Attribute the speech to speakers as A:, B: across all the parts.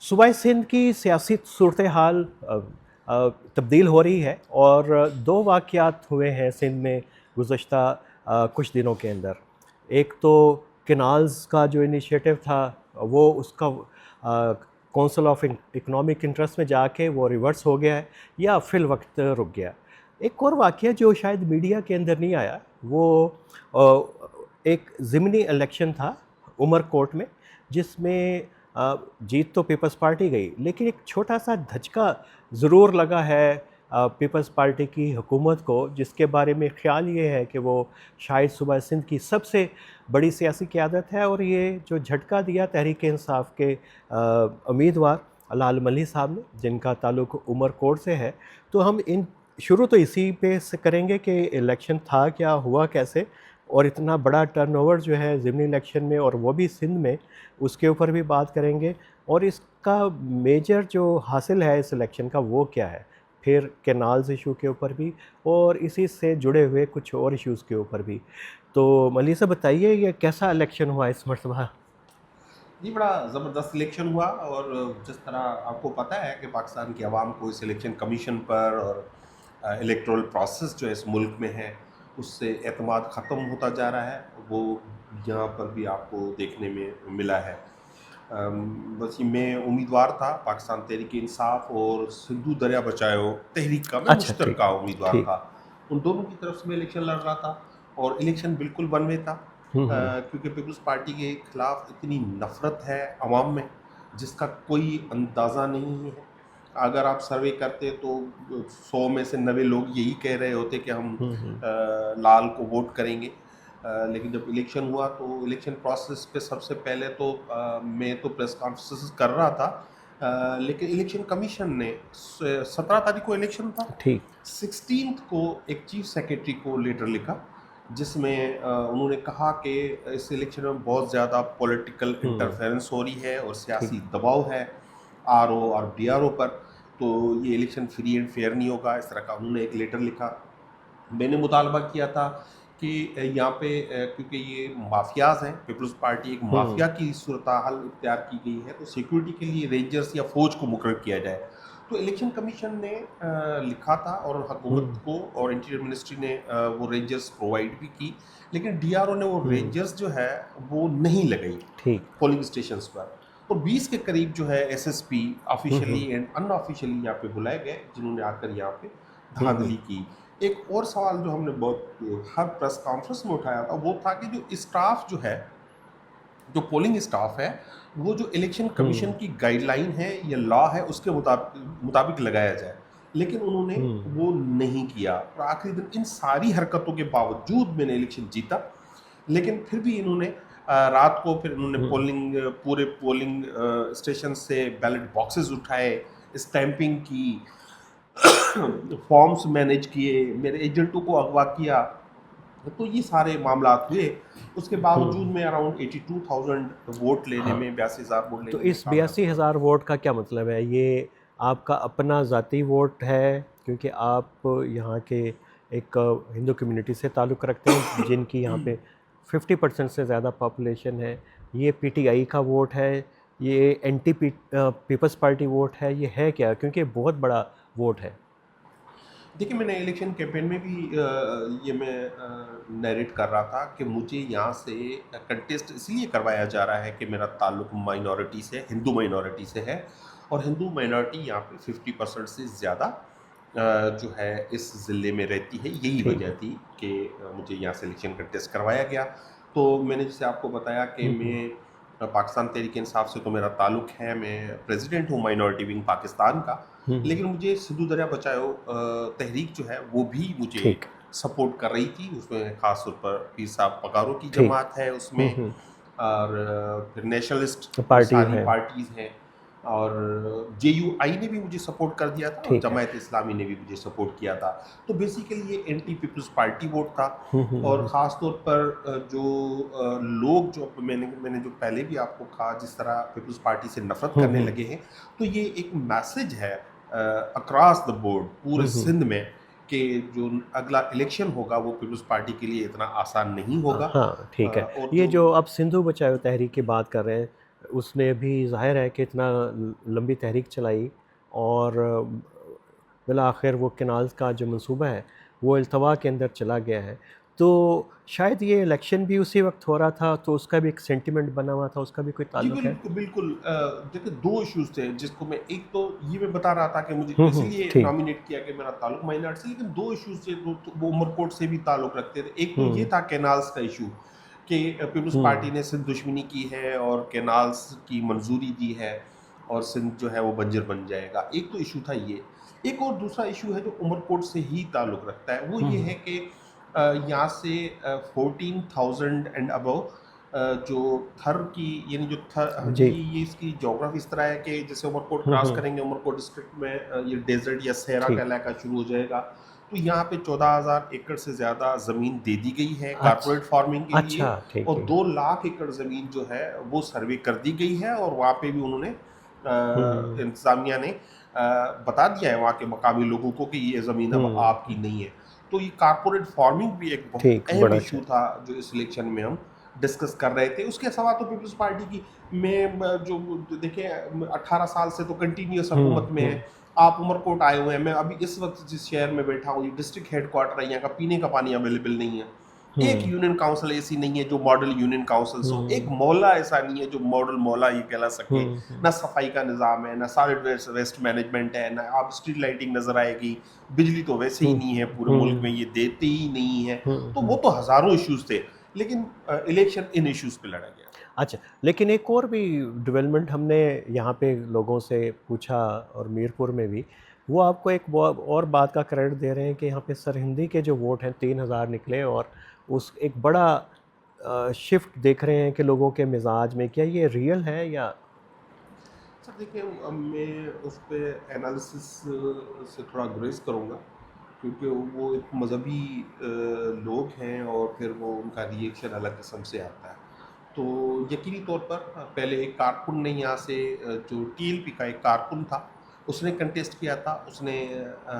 A: सूबाए सिंध की सियासी सूरत हाल तब्दील हो रही है और दो वाक़यात हुए हैं सिंध में गुज़श्ता कुछ दिनों के अंदर। एक तो कैनाल्स का जो इनिशिएटिव था वो उसका काउंसिल ऑफ इकोनॉमिक इंटरेस्ट में जाके वो रिवर्स हो गया है या फिल वक्त रुक गया। एक और वाक़या जो शायद मीडिया के अंदर नहीं आया वो एक ज़िमनी इलेक्शन था उमरकोट में, जिसमें जीत तो पीपल्स पार्टी गई, लेकिन एक छोटा सा धचका ज़रूर लगा है पीपल्स पार्टी की हुकूमत को, जिसके बारे में ख्याल ये है कि वो शायद सूबा सिंध की सबसे बड़ी सियासी क़यादत है। और ये जो झटका दिया तहरीक इंसाफ के उम्मीदवार लाल मल्ही साहब ने, जिनका ताल्लुक उमरकोट से है, तो हम इन शुरू तो इसी पे से करेंगे कि इलेक्शन था क्या, हुआ कैसे, और इतना बड़ा टर्नओवर जो है ज़िमनी इलेक्शन में और वो भी सिंध में, उसके ऊपर भी बात करेंगे। और इसका मेजर जो हासिल है इस इलेक्शन का वो क्या है, फिर कैनाल्स इशू के ऊपर भी और इसी से जुड़े हुए कुछ और इश्यूज़ के ऊपर भी। तो मल्ही साहब बताइए ये कैसा इलेक्शन हुआ इस मरतबा?
B: जी, बड़ा ज़बरदस्त इलेक्शन हुआ। और जिस तरह आपको पता है कि पाकिस्तान की आवाम को इस इलेक्शन कमीशन पर और इलेक्टोरल प्रोसेस जो इस मुल्क में है उससे एतमाद ख़त्म होता जा रहा है, वो यहाँ पर भी आपको देखने में मिला है। बस ये मैं उम्मीदवार था, पाकिस्तान तहरीक इंसाफ और सिद्धू दरिया बचाओ तहरीक का मैं
A: अच्छा, ठीक
B: मुश्तरका उम्मीदवार
A: ठीक।
B: था। उन दोनों की तरफ से मैं इलेक्शन लड़ रहा था और इलेक्शन बिल्कुल वन वे था।
A: हम्म।
B: क्योंकि पीपल्स पार्टी के खिलाफ इतनी नफ़रत है अवाम में जिसका कोई अंदाज़ा नहीं है। अगर आप सर्वे करते तो 100 में से 90 लोग यही कह रहे होते कि हम
A: हम्म।
B: लाल को वोट करेंगे। लेकिन जब इलेक्शन हुआ तो इलेक्शन प्रोसेस पे सबसे पहले तो मैं तो प्रेस कॉन्फ्रेंस कर रहा था। लेकिन इलेक्शन कमीशन ने 17 तारीख को इलेक्शन था,
A: ठीक।
B: 16th को एक चीफ सेक्रेटरी को लेटर लिखा जिसमें उन्होंने कहा कि इस इलेक्शन में बहुत ज़्यादा पॉलिटिकल
A: हम्म।
B: इंटरफेरेंस हो रही है और
A: ठीक।
B: सियासी दबाव है आरओ और बीआरओ पर। तो ये इलेक्शन फ्री एंड फेयर नहीं होगा, इस तरह का उन्होंने एक लेटर लिखा। मैंने मुतालबा किया था कि यहाँ पे क्योंकि ये माफियाज हैं, पीपल्स पार्टी एक
A: हम्म।
B: माफिया की सूरत हाल इख्तियार की गई है, तो सिक्योरिटी के लिए रेंजर्स या फौज को मुकर्रर किया जाए। तो इलेक्शन कमीशन ने लिखा था और हुकूमत
A: हम्म।
B: को और इंटीरियर मिनिस्ट्री ने वो रेंजर्स प्रोवाइड भी की, लेकिन डीआरओ ने वो
A: हम्म।
B: रेंजर्स जो है वो नहीं लगाई
A: ठीक।
B: पोलिंग स्टेशंस पर। और 20 के करीब जो है SSP officially
A: hmm.
B: And unofficially यहाँ पे बुलाए गए, जिन्होंने आकर यहाँ पे
A: हम्म।
B: धांधली की। एक और सवाल जो हमने बहुत हर प्रेस कॉन्फ्रेंस में उठाया था वो था कि जो स्टाफ जो है, जो पोलिंग स्टाफ है, वो जो इलेक्शन कमीशन
A: हम्म।
B: की गाइडलाइन है या लॉ है उसके मुताबिक लगाया जाए, लेकिन उन्होंने
A: हम्म।
B: वो नहीं किया। और आखिरी दिन इन सारी हरकतों के बावजूद मैंने इलेक्शन जीता, लेकिन फिर भी इन्होंने रात को फिर इन्होंने
A: हम्म।
B: पूरे पोलिंग स्टेशन से बैलेट बॉक्सेस उठाए, स्टैंपिंग की, फॉर्म्स मैनेज किए, मेरे एजेंटों को अगवा किया। तो ये सारे मामलात हुए। उसके बावजूद
A: हम्म।
B: मैं अराउंड 82,000 वोट लेने
A: हाँ,
B: में, 82,000 वोट
A: तो
B: लेने में
A: इस
B: कामयाब हुआ।
A: 82,000 वोट का क्या मतलब है? ये आपका अपना ज़ाती वोट है क्योंकि आप यहाँ के एक हिंदू कम्युनिटी से ताल्लुक़ रखते हैं जिनकी यहाँ पे 50% से ज़्यादा पॉपुलेशन है? ये पीटीआई का वोट है? ये पीपल्स पार्टी वोट है? ये है क्या? क्योंकि बहुत बड़ा वोट है।
B: देखिए, मैंने इलेक्शन कैंपेन में भी ये मैं नैरेट कर रहा था कि मुझे यहाँ से कंटेस्ट इसलिए करवाया जा रहा है कि मेरा ताल्लुक माइनॉरिटी से, हिंदू माइनॉरिटी से है। और हिंदू माइनॉरिटी यहाँ पे 50% से ज़्यादा जो है इस ज़िले में रहती है। यही
A: ठीक
B: वजह
A: है।
B: थी कि मुझे यहाँ से इलेक्शन कंटेस्ट करवाया गया। तो मैंने जैसे आपको बताया कि
A: हम्म।
B: मैं पाकिस्तान तहरीक इंसाफ से तो मेरा ताल्लुक है, मैं प्रेसिडेंट हूँ माइनॉरिटी विंग पाकिस्तान का।
A: हम्म।
B: लेकिन मुझे सिद्धू दरिया बचाओ तहरीक जो है वो भी मुझे
A: ठीक।
B: सपोर्ट कर रही थी। उसमें ख़ास तौर पर पीर साहब पगारों की
A: ठीक।
B: जमात है उसमें, और फिर नेशनलिस्ट
A: पार्टी
B: सारी
A: है।
B: पार्टीज़ हैं। और जेयूआई ने भी मुझे सपोर्ट कर दिया था और
A: ठीक है।
B: जमायत इस्लामी ने भी मुझे सपोर्ट किया था। तो बेसिकली ये एंटी पीपल्स पार्टी वोट था। और
A: हम्म।
B: ख़ास तौर पर लोग जो मैंने जो पहले भी आपको कहा, जिस तरह पीपल्स पार्टी से नफरत करने
A: हम्म।
B: लगे हैं, तो ये एक मैसेज है अक्रॉस द बोर्ड पूरे
A: हम्म।
B: सिंध में कि जो अगला इलेक्शन होगा वो पीपल्स पार्टी के लिए इतना आसान नहीं होगा।
A: हाँ, ठीक है।
B: और
A: ये
B: जो
A: जो आप सिंधु बचाओ तहरीक की बात कर रहे हैं, उसने भी ज़ाहिर है कि इतना लंबी तहरीक चलाई और बिला आखिर वो कैनाल्स का जो मंसूबा है वो अल्तवा के अंदर चला गया है। तो शायद ये इलेक्शन भी उसी वक्त हो रहा था, तो उसका भी एक सेंटिमेंट बना हुआ था, उसका भी कोई
B: जी
A: ताल्लुक है?
B: बिल्कुल, बिल्कुल। देखिए 2 इश्यूज़ थे जिसको मैं, एक तो ये मैं बता रहा था कि मुझे इसीलिए
A: ठीक।
B: नॉमिनेट किया कि मेरा ताल्लुक माइनॉरिटी से, लेकिन 2 इश्यूज़ थे तो वो उमरकोट से भी ताल्लुक रखते थे। एक तो ये
A: हुँ,
B: था कैनाल्स का इश्यू कि पीपल्स पार्टी
A: हुँ,
B: ने सिंध दुश्मनी की है और कैनाल्स की मंजूरी दी है और सिंध जो है वो बंजर बन जाएगा। एक तो इश्यू था ये। एक और दूसरा इश्यू है जो उमरकोट से ही ताल्लुक रखता है, वो ये
A: हुँ,
B: है कि यहाँ से 14,000 एंड अबव जो थर की, यानी जो थर
A: जी।
B: ये इसकी ज्योग्राफी इस तरह है कि जैसे उमरकोट
A: हुँ,
B: क्रॉस
A: हुँ,
B: करेंगे, उमरकोट डिस्ट्रिक्ट में ये डेजर्ट या सहरा का
A: ठीक।
B: इलाका शुरू हो जाएगा। तो यहाँ पे 14,000 एकड़ से ज़्यादा ज़मीन दे दी गई है कारपोरेट फार्मिंग के लिए,
A: अच्छा, ठीक,
B: और
A: ठीक।
B: 2 लाख एकड़ ज़मीन जो है वो सर्वे कर दी गई है, और वहाँ पे भी उन्होंने
A: हुँ,
B: इंतज़ामिया ने बता दिया है वहाँ के मकामी लोगों को कि ये ज़मीन अब आपकी
A: हुँ,
B: नहीं है। तो ये कारपोरेट फार्मिंग भी एक बहुत
A: ठीक,
B: अहम
A: बड़ा अच्छा।
B: इश्यू था जो इस इलेक्शन में हम डिस्कस कर रहे थे। उसके अलावा तो पीपल्स पार्टी की में जो देखिए 18 साल से तो कंटिन्यूअस हुकूमत
A: हुँ,
B: में
A: हुँ,
B: है। आप उमरकोट आए हुए हैं, मैं अभी इस वक्त जिस शहर में बैठा हूँ, ये डिस्ट्रिक्ट हेडक्वार्टर है, यहाँ का पीने का पानी अवेलेबल नहीं है। एक
A: हुँ,
B: यूनियन काउंसिल ऐसी नहीं है जो मॉडल यूनियन काउंसिल्स हो, एक
A: हुँ,
B: मौला ऐसा नहीं है जो मॉडल मौला ये कहला सके।
A: हुँ, हुँ,
B: ना सफाई का निज़ाम है, ना सॉलिड वेस्ट वेस्ट मैनेजमेंट है, ना आप स्ट्रीट लाइटिंग नज़र आएगी, बिजली तो वैसे ही
A: हुँ,
B: नहीं है, पूरे मुल्क में
A: हुँ,
B: ये देते ही नहीं है।
A: हुँ,
B: तो वो
A: हुँ।
B: तो हज़ारों इश्यूज़ थे, लेकिन इलेक्शन इन इश्यूज़ पे लड़ा गया।
A: अच्छा, लेकिन एक और भी डेवलपमेंट हमने यहाँ पे लोगों से पूछा और मीरपुर में भी, वो आपको एक और बात का क्रेडिट दे रहे हैं कि यहाँ पे सरहिंदी के जो वोट हैं 3,000 निकले और उस एक बड़ा शिफ्ट देख रहे हैं कि लोगों के मिजाज में। क्या ये रियल है या?
B: सर देखिए, मैं उस पे एनालिसिस से थोड़ा गुरेज करूँगा, क्योंकि वो एक मज़हबी लोग हैं और फिर वो उनका रिएक्शन अलग किस्म से आता है। तो यकीनी तौर पर पहले एक कारकुन ने यहाँ से जो टीएलपी का एक कारकुन था, उसने कंटेस्ट किया था, उसने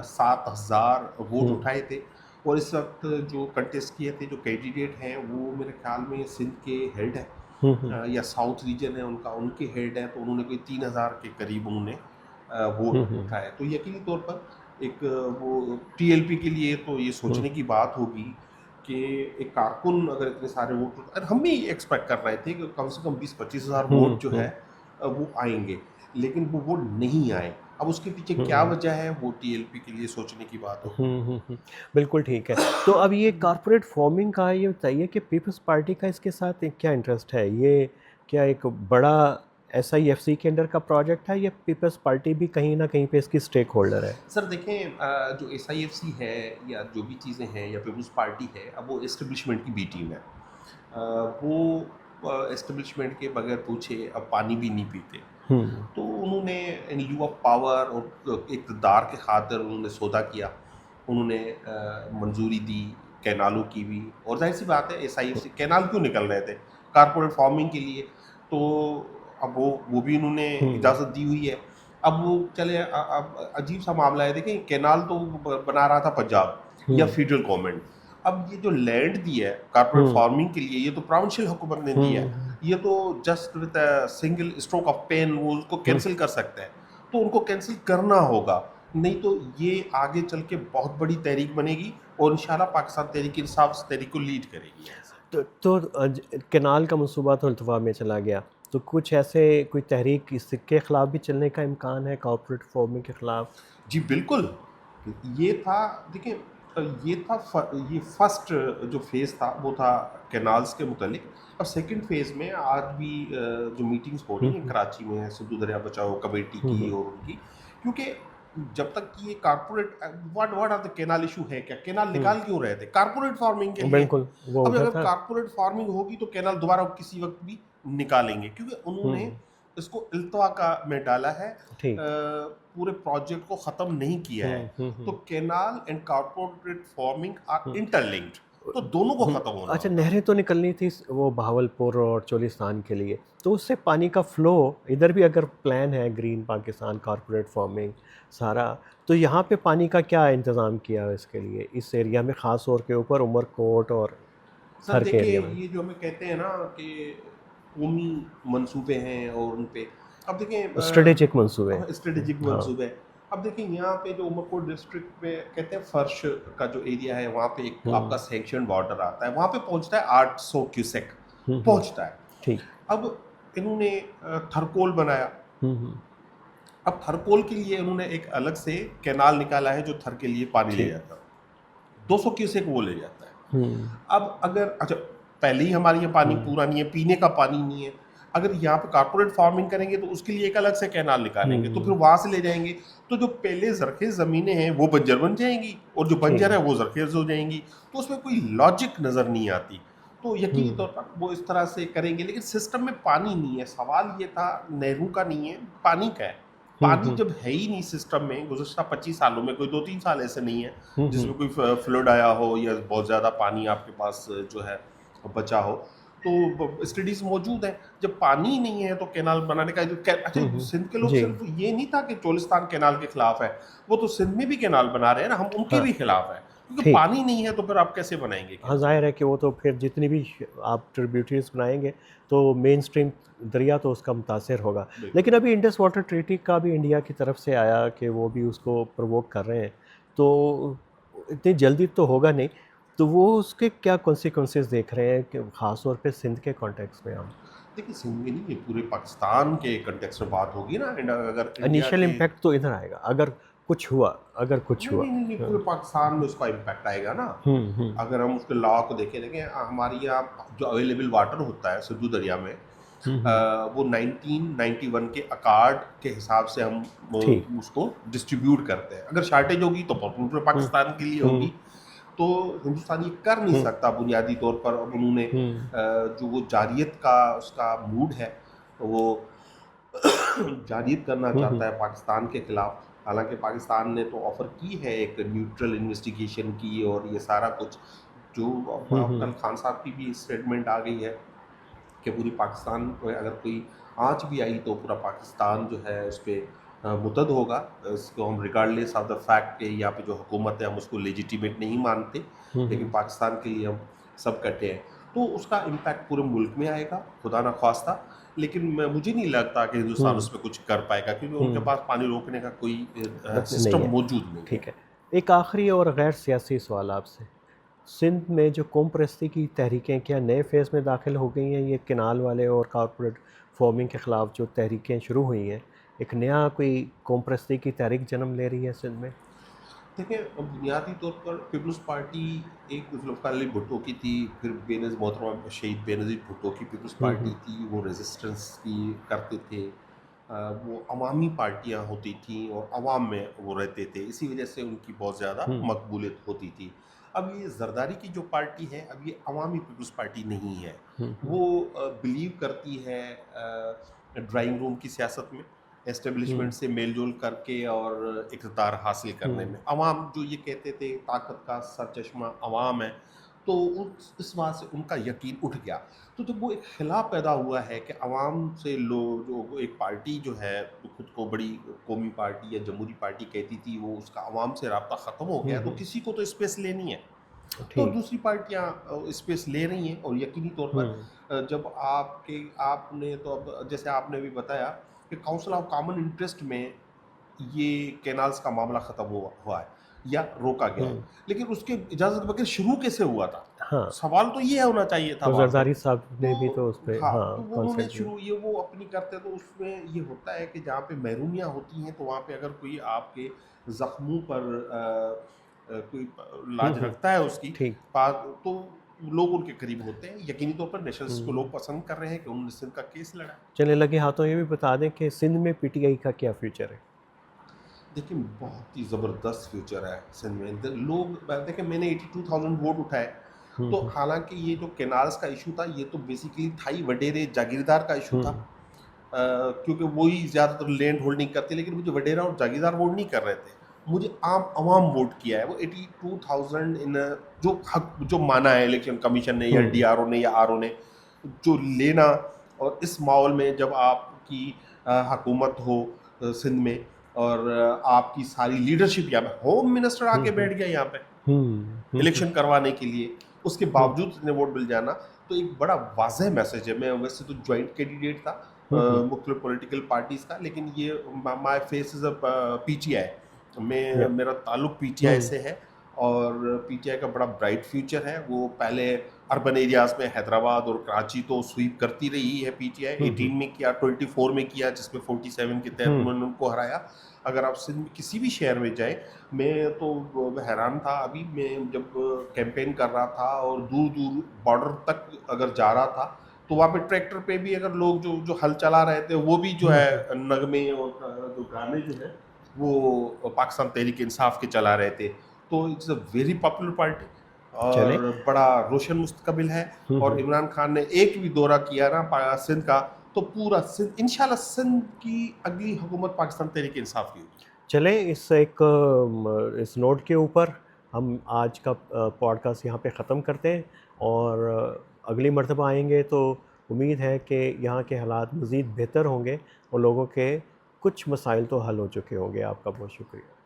B: 7,000 वोट
A: हुँ,
B: उठाए थे। और इस वक्त जो कंटेस्ट किए थे, जो कैंडिडेट हैं, वो मेरे ख्याल में सिंध के हेड हैं,
A: हुँ, हुँ,
B: या साउथ रीजन है उनका, उनके हेड हैं, तो उन्होंने कोई 3,000 के करीब उन्होंने
A: हुँ,
B: वोट
A: हुँ,
B: उठाए। तो यकीनी तौर पर एक वो टीएलपी के लिए तो ये
A: हुँ,
B: सोचने की बात होगी कि एक कारकुन अगर इतने सारे वोट, और हम भी एक्सपेक्ट कर रहे थे कि कम से कम 20-25,000 वोट
A: हुँ,
B: जो है
A: हुँ,
B: वो आएंगे, लेकिन वो वोट नहीं आए। अब उसके पीछे क्या
A: हुँ।
B: वजह है, वो टीएलपी के लिए सोचने की बात होगी।
A: बिल्कुल ठीक है। तो अब ये कॉर्पोरेट फ़ॉर्मिंग का ये बताइए कि पीपल्स पार्टी का इसके साथ क्या इंटरेस्ट है? ये क्या एक बड़ा एसआईएफसी के अंडर का प्रोजेक्ट है या पीपल्स पार्टी भी कहीं न कहीं पे इसकी स्टेक होल्डर है?
B: सर देखें, जो एसआईएफसी है या जो भी चीज़ें हैं या पीपल्स पार्टी है, अब वो एस्टेब्लिशमेंट की बी टीम है। वो एस्टेब्लिशमेंट के बगैर पूछे अब पानी भी नहीं पीते।
A: हुँ,
B: तो उन्होंने इन लिeu ऑफ पावर और इक़्तिदार के खातिर उन्होंने सौदा किया। उन्होंने मंजूरी दी कैनालों की भी, और ज़ाहिर-सी बात है एसआईएफसी कैनाल क्यों निकल रहे थे? कारपोरेट फार्मिंग के लिए। तो अब वो भी उन्होंने
A: हुँ,
B: इजाज़त दी हुई है। अब वो चले, अब अजीब-सा मामला है, देखें कैनाल तो बना रहा था पंजाब या
A: हुँ,
B: फेडरल गवर्नमेंट। अब ये जो लैंड दी है कारपोरेट
A: हुँ,
B: फार्मिंग के लिए, ये तो प्रोविंशियल हुकूमत ने दी है।
A: हुँ,
B: ये तो just with a single stroke of pen वो उसको
A: हुँ।
B: कैंसिल कर सकते हैं। तो उनको कैंसिल करना होगा, नहीं तो ये आगे चल के बहुत बड़ी तहरीक बनेगी, और इंशाल्लाह पाकिस्तान तहरीक इंसाफ इस तहरीक को लीड करेगी यहाँ से।
A: तो कैनाल का मंसूबा तो अल्तवा में चला गया। तो कुछ ऐसे कोई तहरीक इसके खिलाफ भी चलने का इम्कान है कॉर्पोरेट फार्मिंग के खिलाफ?
B: जी बिल्कुल। ये था, देखिए, ये था ये फर्स्ट जो फेज़ था वो था कैनाल्स के मुतालिक। अब सेकंड फेज़ में आज भी जो मीटिंग्स हो रही
A: हुँ,
B: हैं
A: हुँ,
B: कराची में सिंधु दरिया बचाओ कमेटी
A: हुँ,
B: की
A: हुँ।
B: और उनकी, क्योंकि जब तक ये corporate, what what are the canal issue है क्या, कैनाल
A: हुँ,
B: निकाल क्यों रहे थे? कारपोरेट फार्मिंग के लिए।
A: बिल्कुल, वो
B: अब
A: उधर
B: अगर
A: था।
B: कारपोरेट फार्मिंग होगी तो कैनाल दोबारा किसी वक्त भी निकालेंगे, क्योंकि उन्होंने
A: हुँ,
B: इसको इल्तवा का में डाला है,
A: ठीक।
B: पूरे प्रोजेक्ट को ख़त्म नहीं किया है।
A: हुँ, हुँ,
B: तो
A: हुँ,
B: canal and corporate farming are
A: हुँ।
B: इंटरलिंक्ड, तो दोनों को
A: हुँ,
B: ख़त्म होना
A: अच्छा,
B: होगा।
A: नहरें तो निकलनी थी वो बहावलपुर और चोलिस्तान के लिए, तो उससे पानी का फ़्लो इधर भी अगर प्लान है ग्रीन पाकिस्तान कॉर्पोरेट फार्मिंग सारा, तो यहाँ पे पानी का क्या इंतज़ाम किया है इसके लिए इस एरिया में ख़ास तौर के ऊपर उमरकोट और
B: सर
A: थर के
B: देखिए,
A: एरिया में?
B: ये जो हमें कहते हैं ना कि कौमी मंसूबे हैं और उन पे अब देखें
A: स्ट्रेटेजिक मंसूबे।
B: स्ट्रेटेजिक
A: हाँ।
B: मंसूबे हैं। अब देखिए यहाँ पे जो उमरकोट डिस्ट्रिक्ट में कहते हैं फर्श का जो एरिया है वहाँ पे एक आपका सैंक्शन वाटर आता है, वहाँ पे पहुँचता है 800 क्यूसेक पहुँचता है।
A: ठीक।
B: अब इन्होंने थरकोल बनाया। अब थरकोल के लिए इन्होंने एक अलग से कैनाल निकाला है जो थर के लिए पानी ले जाता है, 200 क्यूसेक वो ले जाता है। अब अगर अच्छा पहले ही हमारे यहाँ पानी पूरा नहीं है, पीने का पानी नहीं है, अगर यहाँ पे कारपोरेट फार्मिंग करेंगे तो उसके लिए एक अलग से कैनाल निकालेंगे, तो फिर वहां से ले जाएंगे, तो जो पहले जरखेज ज़मीनें हैं वो बंजर बन जाएंगी और जो बंजर है वो जरखेज हो जाएंगी, तो उसमें कोई लॉजिक नज़र नहीं आती। तो यकीनी तौर पर वो इस तरह से करेंगे, लेकिन सिस्टम में पानी नहीं है। सवाल ये था नेहरू का नहीं है, पानी का है। पानी जब है ही नहीं सिस्टम में, गुज़श्ता 25 सालों में कोई 2-3 साल ऐसे नहीं है जिसमें कोई फ्लड आया हो या बहुत ज़्यादा पानी आपके पास जो है बचा हो, तो स्टडीज मौजूद है। जब पानी ही नहीं है तो कैनाल बनाने का अच्छा सिंध के लोग सिर्फ ये नहीं था कि चोलिस्तान कैनाल के खिलाफ है, वो तो सिंध में भी कैनाल बना रहे हैं ना, हम उनके भी खिलाफ है, क्योंकि पानी नहीं है तो फिर आप कैसे बनाएंगे।
A: हाँ, जाहिर है कि वो तो फिर जितनी भी आप ट्रिब्यूटरीज बनाएंगे तो मेन स्ट्रीम दरिया तो उसका मुतासर होगा। लेकिन अभी इंडस वाटर ट्रीटी का भी इंडिया की तरफ से आया कि वो भी उसको प्रवोक कर रहे हैं, तो इतनी जल्दी तो होगा नहीं, तो वो उसके क्या कॉन्सिक्वेंसेस देख रहे हैं कि ख़ास तौर पे सिंध के कॉन्टेक्स्ट में हम?
B: देखिए सिंध में नहीं, ये पूरे पाकिस्तान के कॉन्टेक्स्ट में बात होगी ना। अगर
A: इनिशियल इम्पैक्ट तो इधर आएगा अगर कुछ हुआ,
B: नहीं, पूरे पाकिस्तान में उसका इम्पैक्ट आएगा ना। अगर हम उसके लॉ को देखें हमारी यहाँ जो अवेलेबल वाटर होता है सिद्धू दरिया में, वो 1991 के अकार्ड के हिसाब से हम उसको डिस्ट्रीब्यूट करते हैं। अगर शॉर्टेज होगी तो पूरे पाकिस्तान के लिए होगी, तो हिंदुस्तान ये कर नहीं सकता बुनियादी तौर पर। अब उन्होंने जो वो जारियत का उसका मूड है, तो वो जारियत करना चाहता है पाकिस्तान के खिलाफ। हालांकि पाकिस्तान ने तो ऑफर की है एक न्यूट्रल इन्वेस्टिगेशन की और ये सारा कुछ, जो कल खान साहब की भी स्टेटमेंट आ गई है कि पूरी पाकिस्तान को अगर कोई आँच भी आई तो पूरा पाकिस्तान जो है उस पर मुतद होगा। इसको हम रिगार्डलेस ऑफ द फैक्ट के यहाँ पे जो हुकूमत है हम उसको लेजिटिमेट नहीं मानते, लेकिन पाकिस्तान के लिए हम सब कटे हैं, तो उसका इम्पैक्ट पूरे मुल्क में आएगा खुदा ना ख्वास्ता। लेकिन मुझे नहीं लगता कि हिंदुस्तान उस पर कुछ कर पाएगा, क्योंकि उनके पास पानी रोकने का कोई सिस्टम मौजूद नहीं।
A: ठीक है, एक आखिरी और गैर सियासी सवाल आपसे, सिंध में जो कौम परस्ती की तहरीकें क्या नए फेज़ में दाखिल हो गई हैं? ये किनाल वाले और कॉरपोरेट फार्मिंग के ख़िलाफ़ जो तहरीकें शुरू हुई हैं, एक नया कोई कौम परस्ती की तहरीक जन्म ले रही है सिंध में?
B: देखिए बुनियादी तौर पर पीपल्स पार्टी एक जुल्फ़िकार अली भुट्टो की थी, फिर मोहतरमा शहीद बेनज़ीर भुट्टो की पीपल्स पार्टी थी, वो रेजिस्टेंस की करते थे, वो अवामी पार्टियां होती थी और अवाम में वो रहते थे, इसी वजह से उनकी बहुत ज़्यादा मकबूलियत होती थी। अब ये जरदारी की जो पार्टी है, अब ये अवामी पीपल्स पार्टी नहीं है, वो बिलीव करती है ड्राइंग रूम की सियासत में, एस्टेब्लिशमेंट से मेलजोल करके और इक़्तिदार हासिल करने में। अवाम जो ये कहते थे ताकत का सरचश्मा अवाम है, तो इस बात से उनका यकीन उठ गया। तो जब वो एक खिलाफ पैदा हुआ है कि अवाम से लोग, जो एक पार्टी जो है तो खुद को बड़ी कौमी पार्टी या जमहूरी पार्टी कहती थी, वो उसका अवाम से रब्ता ख़त्म हो गया, तो किसी को तो स्पेस लेनी है, तो दूसरी पार्टियां स्पेस ले रही हैं। और यकीनी तौर पर जब आपने तो अब जैसे आपने भी बताया कि काउंसिल ऑफ कॉमन इंटरेस्ट में ये कैनाल्स का मामला ख़त्म हुआ है या रोका गया है, लेकिन उसके इजाज़त बगैर शुरू कैसे हुआ था?
A: हाँ,
B: सवाल तो ये होना चाहिए था।
A: तो जरदारी साहब ने भी तो उस पर
B: तो वो उन्होंने शुरू ये वो अपनी करते, तो उसमें ये होता है कि जहाँ पे महरूमियाँ होती हैं तो वहाँ पे अगर कोई आपके ज़ख्मों पर कोई लाज रखता है उसकी तो लोग उनके करीब होते हैं। यकीनी तौर पर नेशनलिस्ट को लोग पसंद कर रहे हैं कि उन्होंने सिंध का केस लड़ा।
A: चले लगे हाथों ये भी बता दें कि सिंध में पीटीआई का क्या फ्यूचर है?
B: देखिए बहुत ही ज़बरदस्त फ्यूचर है सिंध में। लोग देखिए मैंने 82,000 वोट उठाए, तो हालांकि ये जो कैनाल्स का इशू था ये तो बेसिकली थाई वडेरे जागीरदार का इशू था, क्योंकि वही ज़्यादातर लैंड होल्डिंग करते, लेकिन मुझे वडेरा और जागीरदार वोट नहीं कर रहे थे, मुझे आम अवाम वोट किया है। वो 82,000 इन जो हक जो माना है इलेक्शन कमीशन ने या डीआरओ ने या आरओ ने जो लेना, और इस माहौल में जब आपकी हुकूमत हो सिंध में और आपकी सारी लीडरशिप यहाँ पे, होम मिनिस्टर आके बैठ गया यहाँ पे इलेक्शन करवाने के लिए, उसके बावजूद इतने वोट मिल जाना, तो एक बड़ा वाज़ेह मैसेज है। मैं वैसे तो जॉइंट कैंडिडेट था मुख्तलिफ पॉलिटिकल पार्टीज़ का, लेकिन ये my face is a PTI.
A: या
B: मेरा ताल्लुक पीटीआई
A: हम्म
B: से है और पीटीआई का बड़ा ब्राइट फ्यूचर है। वो पहले अर्बन एरियाज़ में हैदराबाद और कराची तो स्वीप करती रही है पीटीआई,
A: हम्म
B: 18 में किया, 24 में किया, जिसमें 47 के तहत
A: हम्म
B: उन्होंने उनको हराया। अगर आप सिंध में किसी भी शहर में जाएँ, मैं तो हैरान था अभी, मैं जब कैंपेन कर रहा था और दूर-दूर बॉर्डर तक अगर जा रहा था, तो वहाँ पे ट्रैक्टर पे भी अगर लोग जो जो हल चला रहे थे, वो भी जो
A: हम्म
B: है नगमे और जो गाने जो है, वो पाकिस्तान तहरीक इंसाफ के चला रहे थे। तो it's a very popular party
A: चले
B: और बड़ा रोशन मुस्तकबिल है। और
A: हम्म
B: इमरान खान ने एक भी दौरा किया ना सिंध का, तो पूरा सिंध, इंशाल्लाह सिंध की अगली हुकूमत पाकिस्तान तहरीक इंसाफ की होगी।
A: चले इस नोट के ऊपर हम आज का पॉडकास्ट यहाँ पे ख़त्म करते हैं और अगली मर्तबा आएंगे तो उम्मीद है कि यहाँ के हालात मज़ीद बेहतर होंगे और लोगों के कुछ मसाइल तो हल हो चुके होंगे। आपका बहुत शुक्रिया।